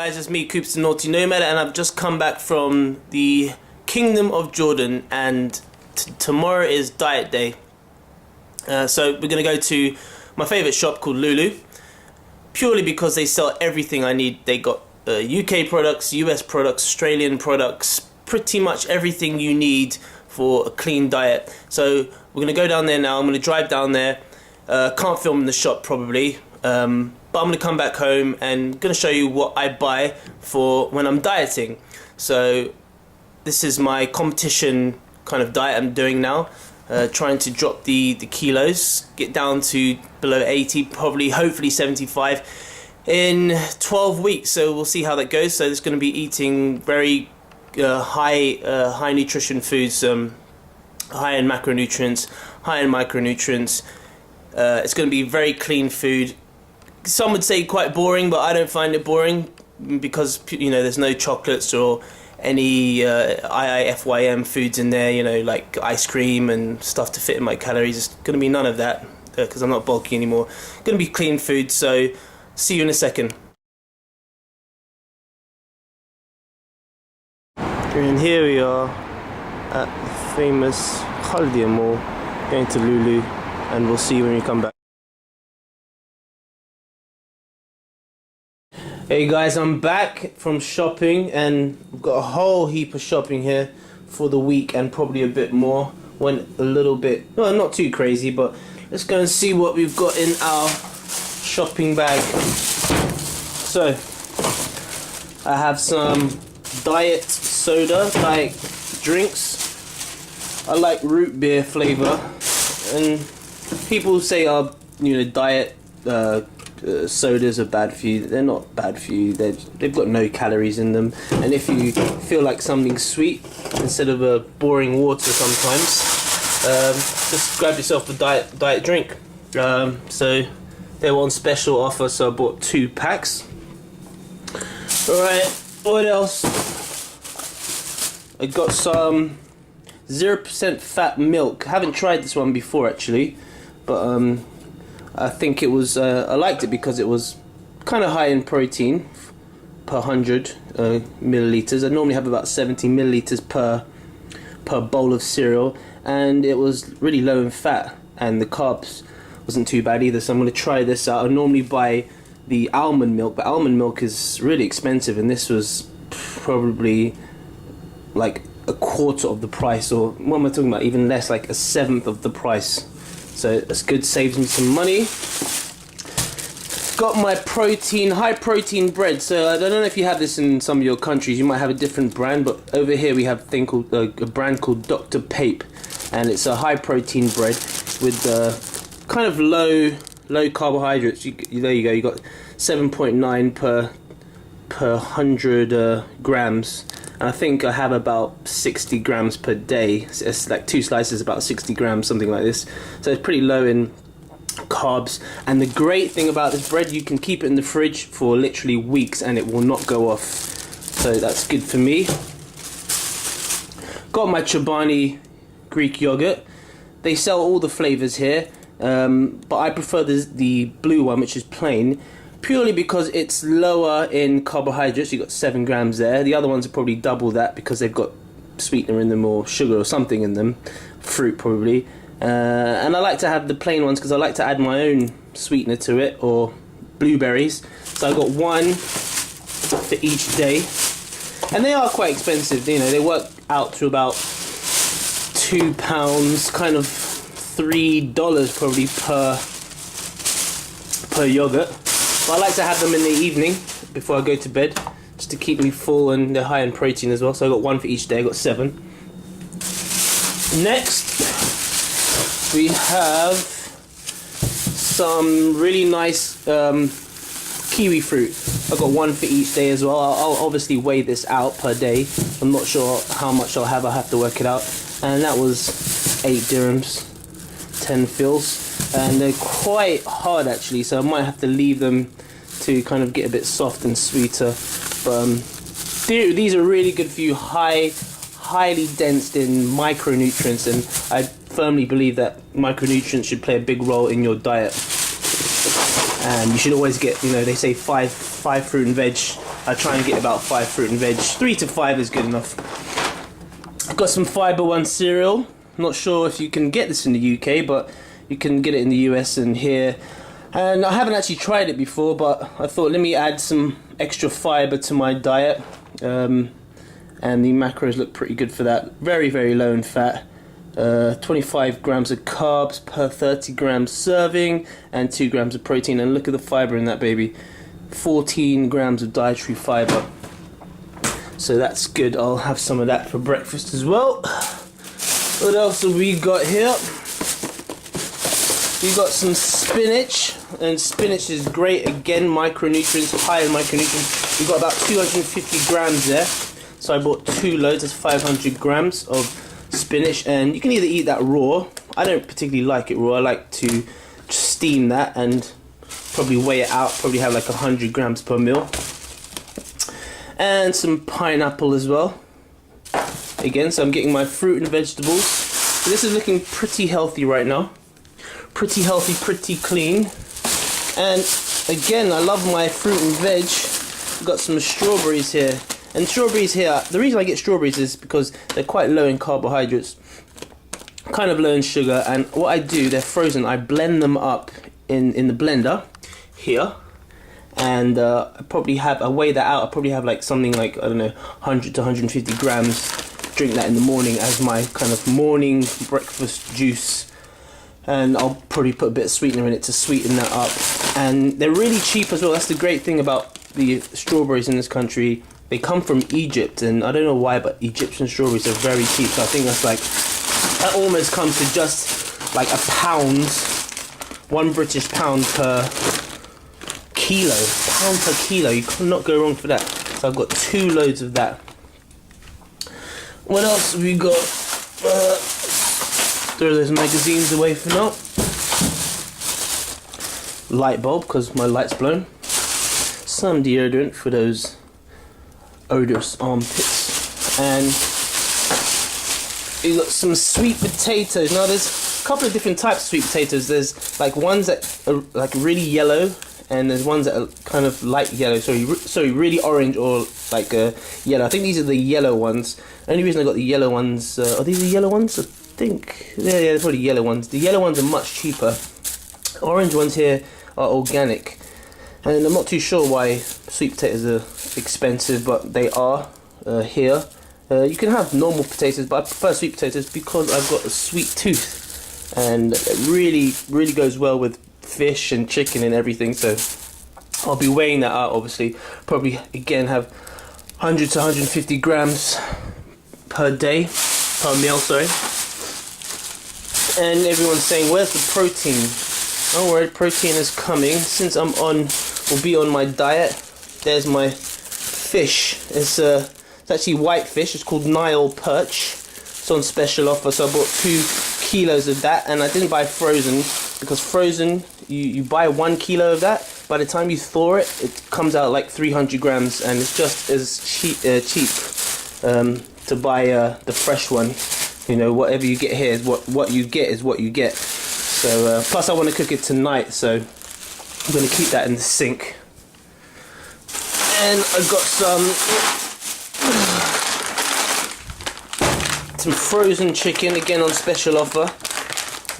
guys, it's me, Coops the Naughty Nomad, and I've just come back from the Kingdom of Jordan, and tomorrow is diet day. So we're going to go to my favourite shop called Lulu, purely because they sell everything I need. They got UK products, US products, Australian products, pretty much everything you need for a clean diet. So we're going to go down there now. I'm going to drive down there. Can't film in the shop probably, but I'm going to come back home and going to show you what I buy for when I'm dieting. So this is my competition kind of diet I'm doing now, trying to drop the kilos, get down to below 80, probably hopefully 75 in 12 weeks. So we'll see how that goes. So it's going to be eating very high nutrition foods, high in macronutrients, high in micronutrients. It's going to be very clean food. Some would say quite boring, but I don't find it boring because, you know, there's no chocolates or any IIFYM foods in there, you know, like ice cream and stuff to fit in my calories. It's going to be none of that because I'm not bulky anymore. Going to be clean food, so see you in a second. And here we are at the famous Khaldia Mall, going to Lulu, and we'll see you when we come back. Hey guys, I'm back from shopping and we've got a whole heap of shopping here for the week and probably a bit more. Went a little bit, well, not too crazy, but let's go and see what we've got in our shopping bag. So I have some diet soda, diet drinks. I like root beer flavor, and people say, you know, diet sodas are bad for you. They're not bad for you. They've got no calories in them, and if you feel like something sweet instead of a boring water sometimes, just grab yourself a diet drink. So they were on special offer, so I bought 2 packs. Alright, what else? I got some 0% fat milk. I haven't tried this one before actually, but I think it was, I liked it because it was kind of high in protein per 100 milliliters. I normally have about 70 milliliters per bowl of cereal, and it was really low in fat, and the carbs wasn't too bad either. So I'm going to try this out. I normally buy the almond milk, but almond milk is really expensive, and this was probably like a quarter of the price, or what am I talking about, even less, like a 1/7 of the price. So that's good, saves me some money. Got my high protein bread. So I don't know if you have this in some of your countries. You might have a different brand, but over here we have a brand called Dr. Pape, and it's a high protein bread with kind of low carbohydrates. There you go. You got 7.9 per 100 grams. And I think I have about 60 grams per day. It's like 2 slices, about 60 grams, something like this. So it's pretty low in carbs. And the great thing about this bread, you can keep it in the fridge for literally weeks and it will not go off. So that's good for me. Got my Chobani Greek yogurt. They sell all the flavors here, but I prefer the blue one, which is plain, purely because it's lower in carbohydrates. You got 7 grams there. The other ones are probably double that because they've got sweetener in them or sugar or something in them, fruit probably. And I like to have the plain ones because I like to add my own sweetener to it, or blueberries. So I got 1 for each day, and they are quite expensive. You know, they work out to about £2, kind of $3 probably per yogurt. But I like to have them in the evening before I go to bed, just to keep me full, and they're high in protein as well. So I got 1 for each day. I got 7. Next, we have some really nice kiwi fruit. I got 1 for each day as well. I'll obviously weigh this out per day. I'm not sure how much I'll have. I have to work it out. And that was 8 dirhams, 10 fils. And they're quite hard actually, so I might have to leave them to kind of get a bit soft and sweeter. But these are really good for you, highly dense in micronutrients, and I firmly believe that micronutrients should play a big role in your diet. And you should always get, you know, they say five fruit and veg I try and get about 5 fruit and veg. 3 to 5 is good enough. I've got some Fiber One cereal. I'm not sure if you can get this in the UK, but you can get it in the US and here. And I haven't actually tried it before, but I thought let me add some extra fiber to my diet. And the macros look pretty good for that. Very, very low in fat. 25 grams of carbs per 30 grams serving, and 2 grams of protein. And look at the fiber in that baby. 14 grams of dietary fiber. So that's good. I'll have some of that for breakfast as well. What else have we got here? We got some spinach, and spinach is great. Again, micronutrients, high in micronutrients. We've got about 250 grams there. So I bought 2 loads, that's 500 grams of spinach, and you can either eat that raw. I don't particularly like it raw. I like to steam that and probably weigh it out, probably have like 100 grams per meal. And some pineapple as well. Again, so I'm getting my fruit and vegetables. So this is looking pretty healthy right now. Pretty healthy, pretty clean. And again, I love my fruit and veg. I've got some strawberries here. And strawberries here, the reason I get strawberries is because they're quite low in carbohydrates, kind of low in sugar, and what I do, they're frozen, I blend them up in the blender here, and I probably have, I weigh that out, I probably have like something like, I don't know, 100 to 150 grams, drink that in the morning as my kind of morning breakfast juice, and I'll probably put a bit of sweetener in it to sweeten that up. And they're really cheap as well. That's the great thing about the strawberries in this country. They come from Egypt, and I don't know why, but Egyptian strawberries are very cheap. So I think that's like, that almost comes to just like £1, £1 per kilo. Pound per kilo, you cannot go wrong for that. So I've got 2 loads of that. What else have we got? Throw those magazines away for now. Light bulb, because my light's blown. Some deodorant for those odorous armpits, and you got some sweet potatoes. Now there's a couple of different types of sweet potatoes. There's like ones that are like really yellow, and there's ones that are kind of light yellow, sorry, really orange or like yellow. I think these are the yellow ones. The only reason I got the yellow ones, are these the yellow ones? I think, yeah, they're probably yellow ones. The yellow ones are much cheaper. Orange ones here are organic. And I'm not too sure why sweet potatoes are expensive, but they are here. You can have normal potatoes, but I prefer sweet potatoes because I've got a sweet tooth, and it really, really goes well with fish and chicken and everything. So I'll be weighing that out, obviously. Probably again have 100 to 150 grams per day, per meal, sorry. And everyone's saying, where's the protein? Don't worry, protein is coming. Since I'm on, will be on my diet. There's my fish. It's actually white fish. It's called Nile perch. It's on special offer, so I bought 2 kilos of that, and I didn't buy frozen because frozen, you buy 1 kilo of that. By the time you thaw it, it comes out like 300 grams, and it's just as cheap to buy the fresh one. You know, whatever you get here is what you get is what you get. So plus I want to cook it tonight, so I'm going to keep that in the sink. And I've got some frozen chicken, again on special offer.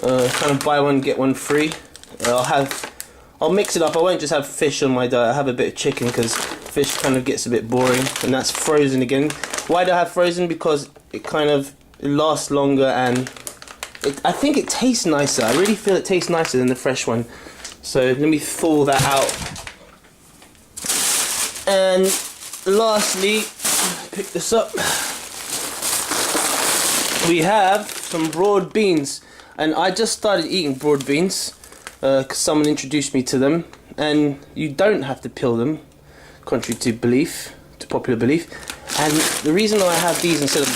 Kind of buy one get one free. I'll mix it up. I won't just have fish on my diet. I'll have a bit of chicken because fish kind of gets a bit boring, and that's frozen again. Why do I have frozen? Because it kind of lasts longer, and I think it tastes nicer. I really feel it tastes nicer than the fresh one. So let me thaw that out. And lastly, pick this up. We have some broad beans, and I just started eating broad beans because someone introduced me to them, and you don't have to peel them, contrary to popular belief. And the reason I have these instead of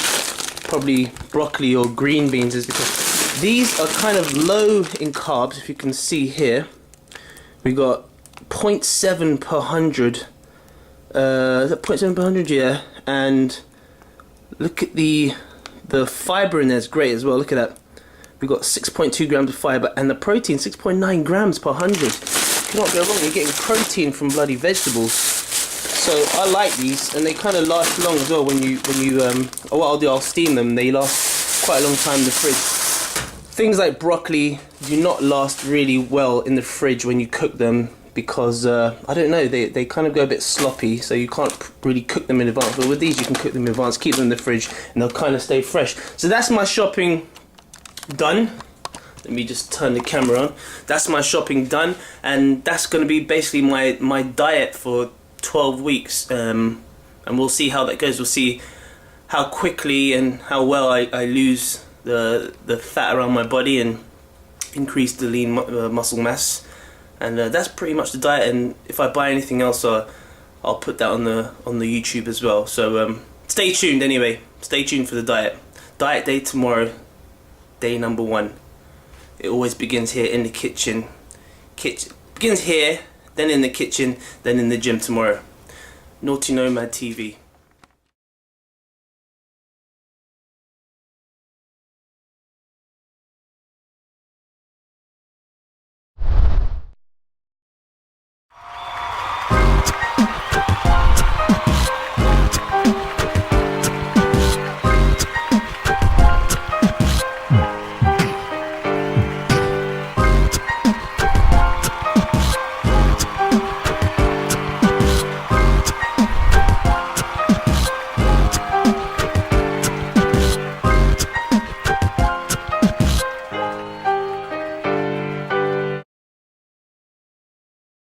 probably broccoli or green beans is because these are kind of low in carbs. If you can see here, we got 0.7 per 100. Is that 0.7 per 100? Yeah. And look at the fiber in there is great as well. Look at that. We've got 6.2 grams of fiber, and the protein 6.9 grams per 100. You cannot go wrong. You're getting protein from bloody vegetables. So I like these, and they kind of last long as well. When you what I'll do, I'll steam them. They last quite a long time in the fridge. Things like broccoli do not last really well in the fridge when you cook them, because I don't know, they kind of go a bit sloppy, so you can't really cook them in advance. But with these, you can cook them in advance, keep them in the fridge, and they'll kind of stay fresh. So that's my shopping done. Let me just turn the camera on. That's my shopping done, and that's going to be basically my diet for 12 weeks, and we'll see how that goes. We'll see how quickly and how well I lose the fat around my body and increase the lean muscle mass, and that's pretty much the diet. And if I buy anything else, I'll put that on the YouTube as well. So stay tuned anyway. Stay tuned for the diet day tomorrow, day number 1. It always begins here in the kitchen. Begins here, then in the kitchen, then in the gym tomorrow. Naughty Nomad TV.